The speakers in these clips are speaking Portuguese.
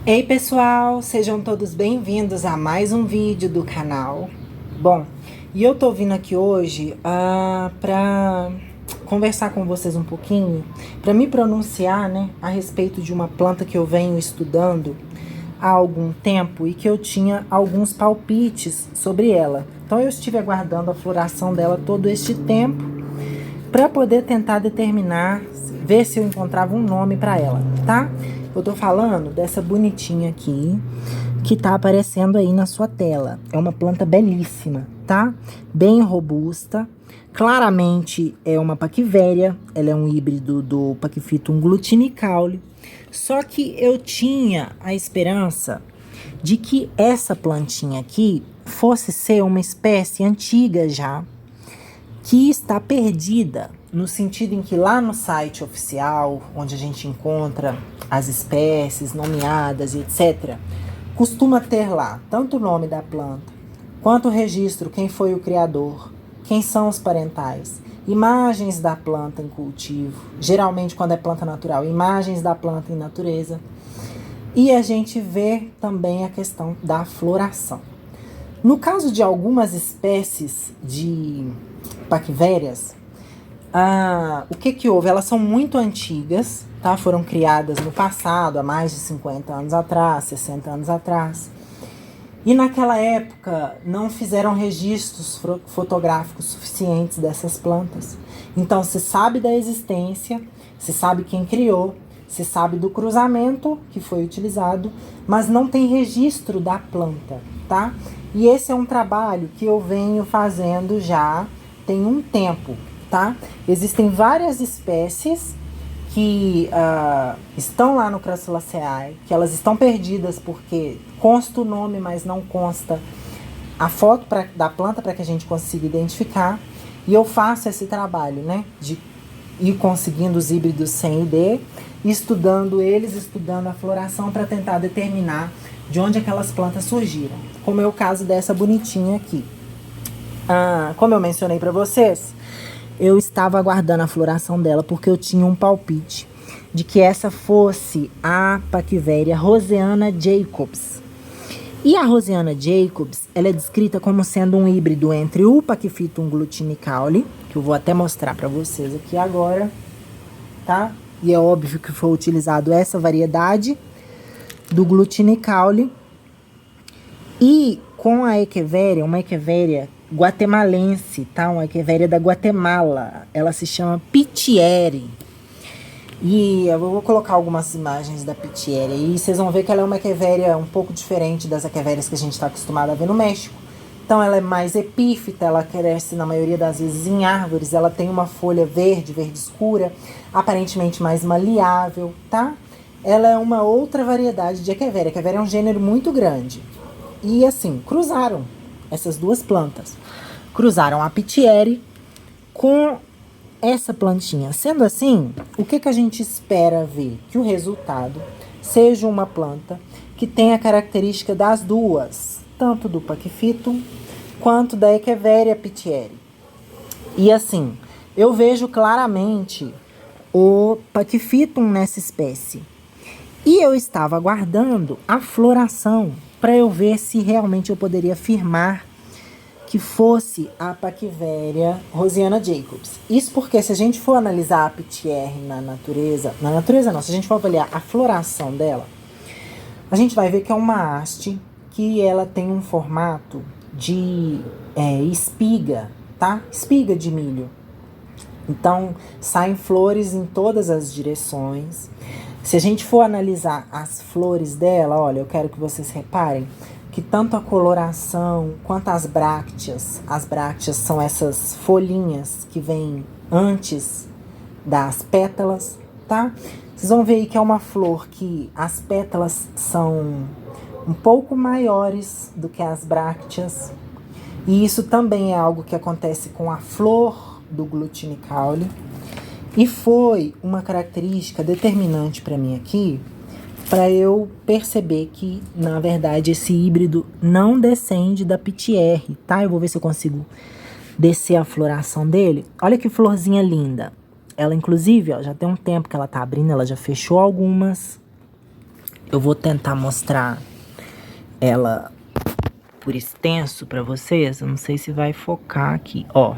Ei pessoal, sejam todos bem-vindos a mais um vídeo do canal. Bom, e eu tô vindo aqui hoje pra conversar com vocês um pouquinho, pra me pronunciar, né, a respeito de uma planta que eu venho estudando há algum tempo e que eu tinha alguns palpites sobre ela. Então eu estive aguardando a floração dela todo este tempo para poder tentar determinar, ver se eu encontrava um nome para ela, tá? Eu tô falando dessa bonitinha aqui, que tá aparecendo aí na sua tela. É uma planta belíssima, tá? Bem robusta. Claramente é uma paquivéria, ela é um híbrido do Pachyphytum glutinicaule. Só que eu tinha a esperança de que essa plantinha aqui fosse ser uma espécie antiga já, que está perdida, no sentido em que lá no site oficial, onde a gente encontra as espécies nomeadas e etc., costuma ter lá tanto o nome da planta, quanto o registro, quem foi o criador, quem são os parentais, imagens da planta em cultivo, geralmente quando é planta natural, imagens da planta em natureza, e a gente vê também a questão da floração. No caso de algumas espécies de paquivérias, o que houve? Elas são muito antigas, tá? Foram criadas no passado, há mais de 50 anos atrás, 60 anos atrás. E naquela época não fizeram registros fotográficos suficientes dessas plantas. Então se sabe da existência, se sabe quem criou, se sabe do cruzamento que foi utilizado, mas não tem registro da planta, tá? E esse é um trabalho que eu venho fazendo já tem um tempo, tá? Existem várias espécies que estão lá no Crassulaceae, que elas estão perdidas porque consta o nome, mas não consta a foto da planta para que a gente consiga identificar. E eu faço esse trabalho, né, de ir conseguindo os híbridos sem ID, estudando eles, estudando a floração para tentar determinar de onde aquelas plantas surgiram, como é o caso dessa bonitinha aqui. Como eu mencionei para vocês, eu estava aguardando a floração dela porque eu tinha um palpite de que essa fosse a Paquivéria Roseana jacobs. E a Roseana jacobs, ela é descrita como sendo um híbrido entre o Pachyphytum glutinicaule, que eu vou até mostrar para vocês aqui agora, tá? E é óbvio que foi utilizado essa variedade do glutinicaule e com a Echeveria, uma Echeveria guatemalense, tá? Uma Echeveria da Guatemala. Ela se chama Pitieri. E eu vou colocar algumas imagens da Pitieri e vocês vão ver que ela é uma Echeveria um pouco diferente das Echeverias que a gente está acostumado a ver no México. Então ela é mais epífita, ela cresce na maioria das vezes em árvores, ela tem uma folha verde, verde escura, aparentemente mais maleável, tá? Ela é uma outra variedade de Echeveria. Echeveria é um gênero muito grande. E assim, cruzaram essas duas plantas. Cruzaram a Pitieri com essa plantinha. Sendo assim, o que a gente espera ver? Que o resultado seja uma planta que tenha a característica das duas, tanto do Pachyphytum quanto da Echeveria Pitieri. E assim, eu vejo claramente o Pachyphytum nessa espécie. E eu estava aguardando a floração para eu ver se realmente eu poderia afirmar que fosse a Paquivéria Roseana jacobs. Isso porque se a gente for analisar a Pitieri na natureza não, se a gente for avaliar a floração dela, a gente vai ver que é uma haste que ela tem um formato de espiga, tá? Espiga de milho. Então, saem flores em todas as direções. Se a gente for analisar as flores dela, olha, eu quero que vocês reparem que tanto a coloração quanto as brácteas são essas folhinhas que vêm antes das pétalas, tá? Vocês vão ver aí que é uma flor que as pétalas são um pouco maiores do que as brácteas. E isso também é algo que acontece com a flor do glutinicaule. E foi uma característica determinante para mim aqui, para eu perceber que, na verdade, esse híbrido não descende da Pitieri, tá? Eu vou ver se eu consigo descer a floração dele. Olha que florzinha linda. Ela, inclusive, ó, já tem um tempo que ela tá abrindo, ela já fechou algumas. Eu vou tentar mostrar ela por extenso para vocês. Eu não sei se vai focar aqui, ó.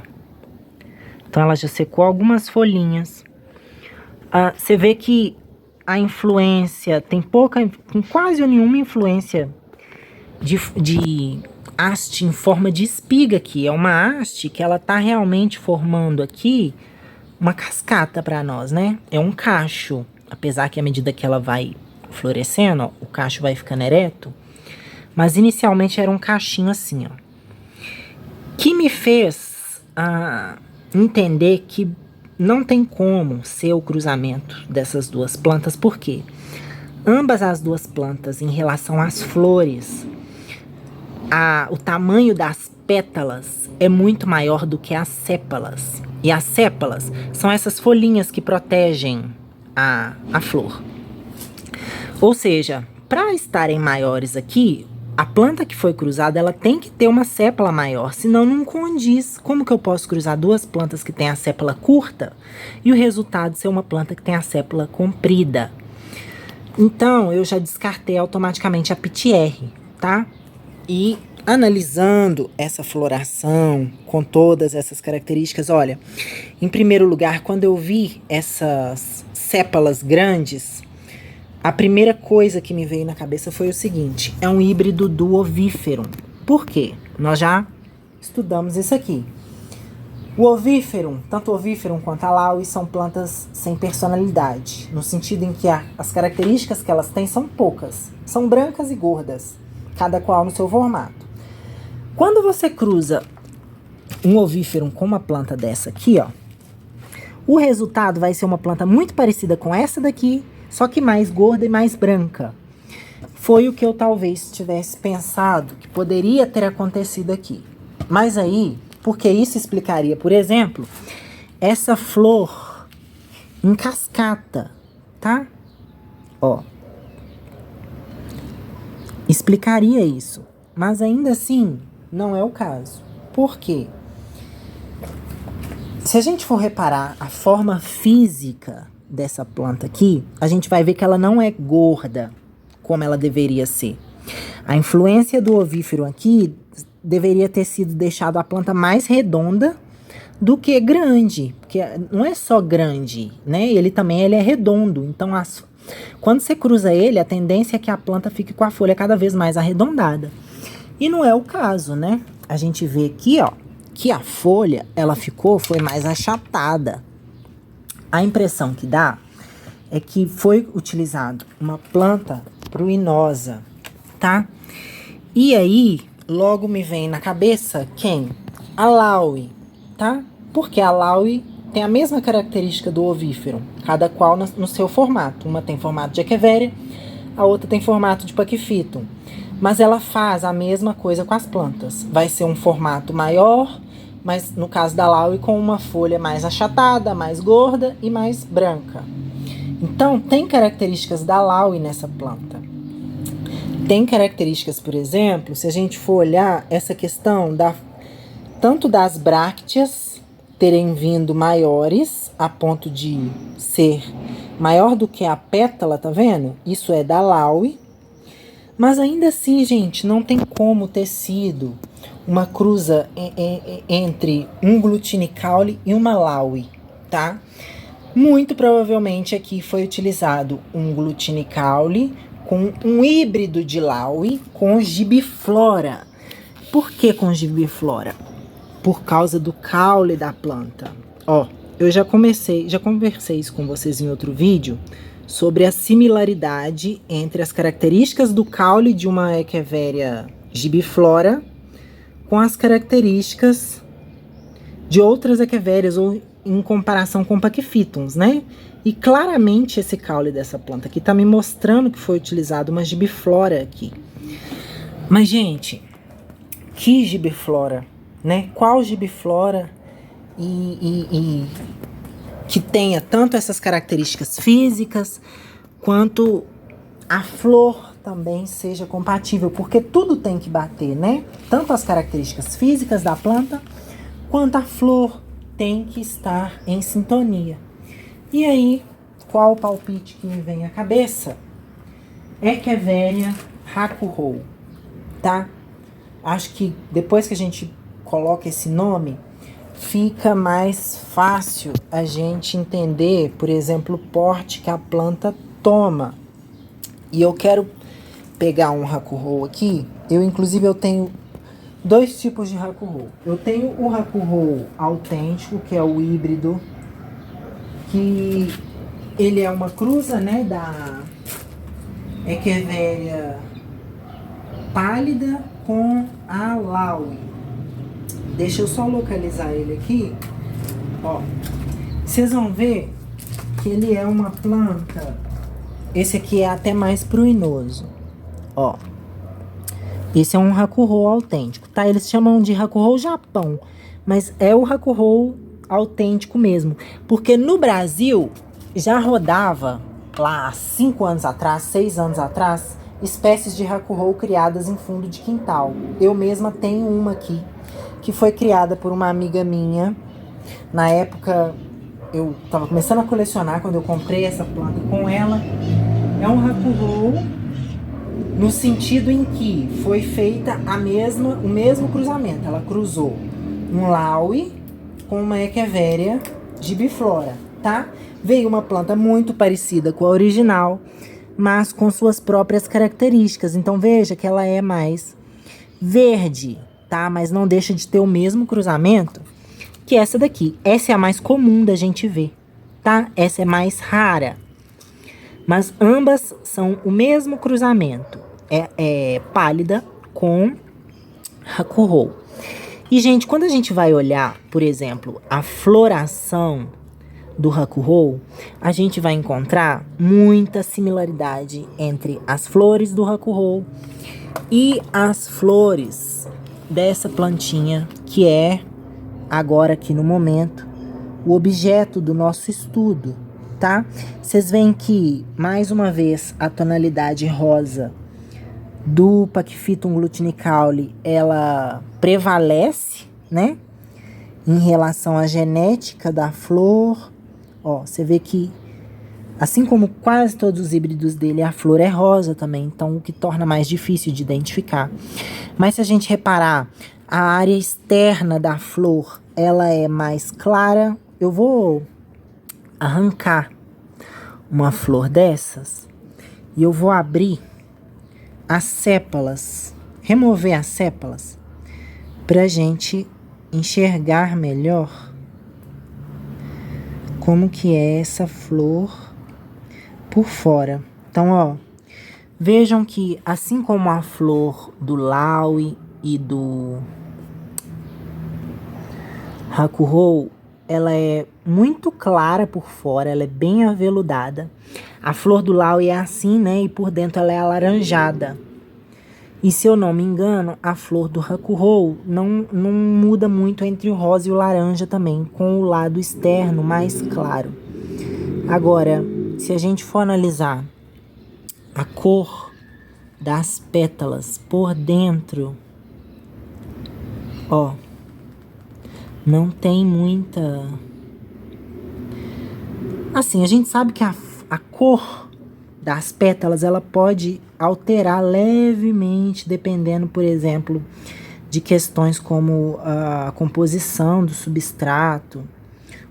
Então ela já secou algumas folhinhas. Você vê que a influência tem quase nenhuma influência de haste em forma de espiga aqui. É uma haste que ela tá realmente formando aqui uma cascata para nós, né? É um cacho, apesar que à medida que ela vai florescendo, ó, o cacho vai ficando ereto. Mas inicialmente era um cachinho assim, ó. Que me fez entender que não tem como ser o cruzamento dessas duas plantas, porque ambas as duas plantas, em relação às flores, o tamanho das pétalas é muito maior do que as sépalas. E as sépalas são essas folhinhas que protegem a flor. Ou seja, para estarem maiores aqui, a planta que foi cruzada, ela tem que ter uma sépala maior, senão não condiz. Como que eu posso cruzar duas plantas que têm a sépala curta e o resultado ser uma planta que tem a sépala comprida? Então, eu já descartei automaticamente a Pitié, tá? E analisando essa floração com todas essas características, olha, em primeiro lugar, quando eu vi essas sépalas grandes, a primeira coisa que me veio na cabeça foi o seguinte: é um híbrido do ovífero. Por quê? Nós já estudamos isso aqui. O ovífero, tanto o ovífero quanto a laui, são plantas sem personalidade, no sentido em que as características que elas têm são poucas, são brancas e gordas, cada qual no seu formato. Quando você cruza um ovífero com uma planta dessa aqui, ó, o resultado vai ser uma planta muito parecida com essa daqui, só que mais gorda e mais branca. Foi o que eu talvez tivesse pensado que poderia ter acontecido aqui. Mas aí, porque isso explicaria, por exemplo, essa flor em cascata, tá? Ó. Explicaria isso. Mas ainda assim, não é o caso. Por quê? Se a gente for reparar a forma física dessa planta aqui, a gente vai ver que ela não é gorda como ela deveria ser. A influência do ovífero aqui deveria ter sido deixado a planta mais redonda do que grande, porque não é só grande, né? Ele é redondo. Então, quando você cruza ele, a tendência é que a planta fique com a folha cada vez mais arredondada. E não é o caso, né? A gente vê aqui, ó, que a folha, ela foi mais achatada. A impressão que dá é que foi utilizado uma planta pruinosa, tá? E aí, logo me vem na cabeça quem? A laui, tá? Porque a laui tem a mesma característica do ovífero, cada qual no seu formato. Uma tem formato de echeveria, a outra tem formato de Pachyphytum. Mas ela faz a mesma coisa com as plantas. Vai ser um formato maior, mas no caso da laui com uma folha mais achatada, mais gorda e mais branca. Então, tem características da laui nessa planta. Tem características, por exemplo, se a gente for olhar essa questão tanto das brácteas terem vindo maiores, a ponto de ser maior do que a pétala, tá vendo? Isso é da laui. Mas ainda assim, gente, não tem como ter sido uma cruza entre um glutinicaule e uma laui, tá? Muito provavelmente aqui foi utilizado um glutinicaule com um híbrido de laui com gibiflora. Por que com gibiflora? Por causa do caule da planta. Ó, eu já conversei isso com vocês em outro vídeo sobre a similaridade entre as características do caule de uma Echeveria gibiflora com as características de outras echeverias ou em comparação com Pachyphytums, né? E claramente esse caule dessa planta aqui tá me mostrando que foi utilizado uma gibiflora aqui. Mas, gente, que gibiflora, né? Qual gibiflora que tenha tanto essas características físicas quanto a flor também seja compatível, porque tudo tem que bater, né? Tanto as características físicas da planta quanto a flor tem que estar em sintonia. E aí, qual o palpite que me vem à cabeça? Echeveria Hakuhou, tá? Acho que depois que a gente coloca esse nome, fica mais fácil a gente entender, por exemplo, o porte que a planta toma. E eu quero pegar um Hakuhou aqui. Inclusive, eu tenho dois tipos de Hakuhou. Eu tenho o Hakuhou autêntico, que é o híbrido, que ele é uma cruza, né, da Echeveria pálida com a Laui. Deixa eu só localizar ele aqui. Ó, vocês vão ver que ele é uma planta. Esse aqui é até mais pruinoso. Ó, esse é um Hakuhou autêntico, tá? Eles chamam de Hakuhou Japão, mas é o Hakuhou autêntico mesmo. Porque no Brasil já rodava lá há 5 anos atrás, 6 anos atrás, espécies de Hakuhou criadas em fundo de quintal. Eu mesma tenho uma aqui, que foi criada por uma amiga minha. Na época, eu estava começando a colecionar quando eu comprei essa planta com ela. É um Hakuhou no sentido em que foi feita o mesmo cruzamento. Ela cruzou um Laui com uma Echeveria gibiflora, tá? Veio uma planta muito parecida com a original, mas com suas próprias características. Então veja que ela é mais verde, tá? Mas não deixa de ter o mesmo cruzamento que essa daqui. Essa é a mais comum da gente ver, tá? Essa é mais rara. Mas ambas são o mesmo cruzamento. É pálida com Hakuhou. E, gente, quando a gente vai olhar, por exemplo, a floração do Hakuhou, a gente vai encontrar muita similaridade entre as flores do Hakuhou e as flores dessa plantinha, que é, agora aqui no momento, o objeto do nosso estudo, tá? Vocês veem que, mais uma vez, a tonalidade rosa do Pachyphytum glutinicaule, ela prevalece, né? Em relação à genética da flor. Ó, você vê que, assim como quase todos os híbridos dele, a flor é rosa também, então o que torna mais difícil de identificar. Mas se a gente reparar, a área externa da flor, ela é mais clara. Eu vou arrancar uma flor dessas e eu vou abrir as sépalas, remover as sépalas, pra gente enxergar melhor como que é essa flor por fora. Então, ó, vejam que assim como a flor do Laui e do Hakuhou, ela é muito clara por fora, ela é bem aveludada. A flor do Laui é assim, né? E por dentro ela é alaranjada. E se eu não me engano, a flor do Hakuhou não muda muito entre o rosa e o laranja também, com o lado externo mais claro. Agora, se a gente for analisar a cor das pétalas por dentro, ó, não tem muita... Assim, a gente sabe que a cor das pétalas, ela pode alterar levemente, dependendo, por exemplo, de questões como a composição do substrato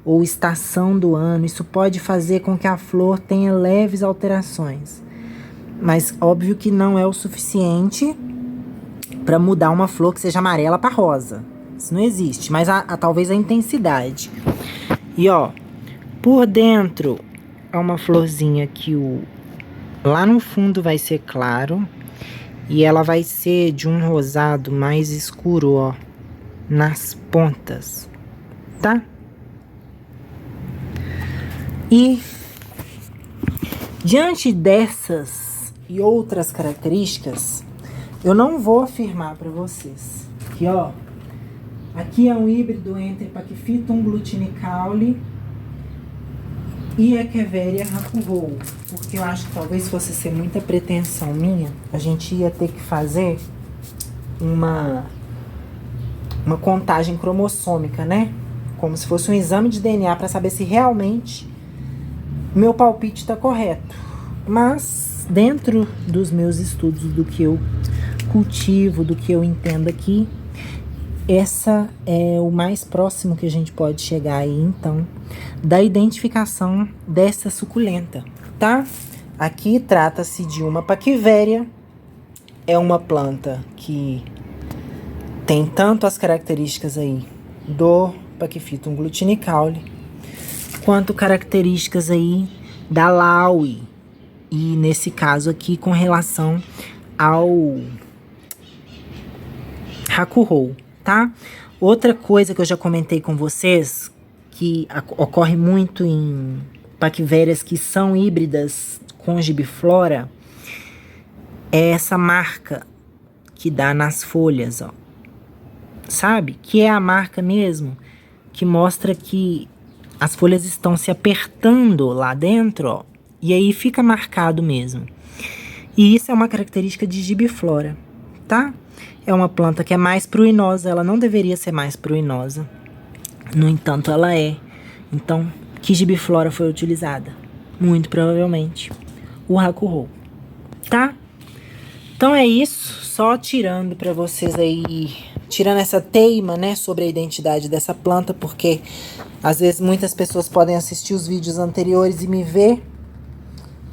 ou estação do ano. Isso pode fazer com que a flor tenha leves alterações. Mas óbvio que não é o suficiente para mudar uma flor que seja amarela para rosa. Isso não existe, mas talvez a intensidade. E ó, por dentro é uma florzinha que lá no fundo vai ser claro e ela vai ser de um rosado mais escuro, ó, nas pontas, tá? E diante dessas e outras características, eu não vou afirmar para vocês que, ó, aqui é um híbrido entre Pachyphytum glutinicaule e Echeveria Hakuhou, porque eu acho que talvez fosse ser muita pretensão minha, a gente ia ter que fazer uma contagem cromossômica, né? Como se fosse um exame de DNA para saber se realmente meu palpite está correto. Mas Mas dentro dos meus estudos, do que eu cultivo, do que eu entendo aqui, essa é o mais próximo que a gente pode chegar aí, então, da identificação dessa suculenta, tá? Aqui trata-se de uma Pachyveria, é uma planta que tem tanto as características aí do Pachyphytum glutinicaule, quanto características aí da Laui, e nesse caso aqui com relação ao Hakuhou, tá? Outra coisa que eu já comentei com vocês, que ocorre muito em Pachyverias que são híbridas com gibiflora, é essa marca que dá nas folhas, ó. Sabe? Que é a marca mesmo que mostra que as folhas estão se apertando lá dentro, ó. E aí fica marcado mesmo. E isso é uma característica de gibiflora, tá? É uma planta que é mais pruinosa, ela não deveria ser mais pruinosa. No entanto, ela é. Então, que gibiflora foi utilizada? Muito provavelmente o Hakuhou, tá? Então é isso, só tirando para vocês aí, tirando essa teima, né, sobre a identidade dessa planta, porque às vezes muitas pessoas podem assistir os vídeos anteriores e me ver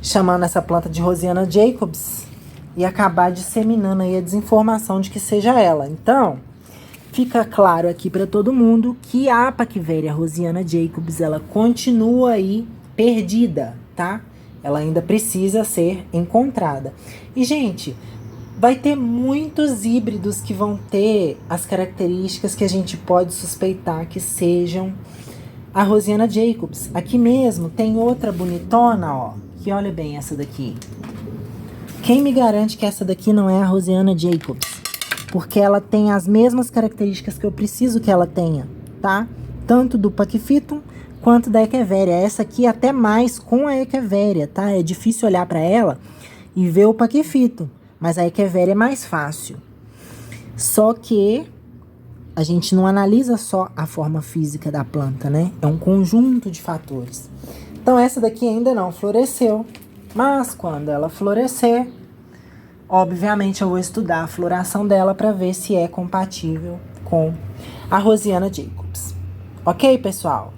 chamando essa planta de Rosiana jacobs e acabar disseminando aí a desinformação de que seja ela. Então, fica claro aqui para todo mundo que a Pachyveria Rosiana jacobs, ela continua aí perdida, tá? Ela ainda precisa ser encontrada. E, gente, vai ter muitos híbridos que vão ter as características que a gente pode suspeitar que sejam a Rosiana jacobs. Aqui mesmo tem outra bonitona, ó, que olha bem essa daqui. Quem me garante que essa daqui não é a Rosiana jacobs? Porque ela tem as mesmas características que eu preciso que ela tenha, tá? Tanto do Pachyphytum quanto da Echeveria. Essa aqui até mais com a Echeveria, tá? É difícil olhar para ela e ver o Pachyphytum, mas a Echeveria é mais fácil. Só que a gente não analisa só a forma física da planta, né? É um conjunto de fatores. Então essa daqui ainda não floresceu, mas quando ela florescer, obviamente eu vou estudar a floração dela para ver se é compatível com a Rosiana jacobs. Ok, pessoal?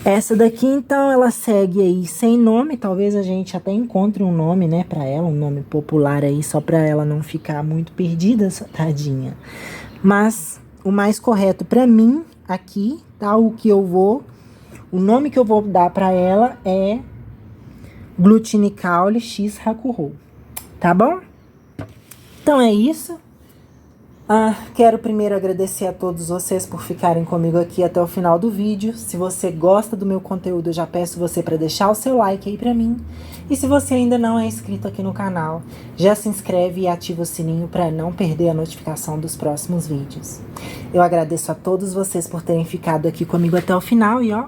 Essa daqui, então, ela segue aí sem nome. Talvez a gente até encontre um nome, né, pra ela, um nome popular aí, só pra ela não ficar muito perdida, essa tadinha. Mas o mais correto pra mim, aqui, tá, o nome que eu vou dar pra ela é Glutinicaule X Hakuhou, tá bom? Então é isso. Quero primeiro agradecer a todos vocês por ficarem comigo aqui até o final do vídeo. Se você gosta do meu conteúdo, eu já peço você para deixar o seu like aí pra mim. E se você ainda não é inscrito aqui no canal, já se inscreve e ativa o sininho para não perder a notificação dos próximos vídeos. Eu agradeço a todos vocês por terem ficado aqui comigo até o final e ó,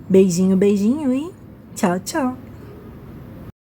beijinho, beijinho e tchau, tchau.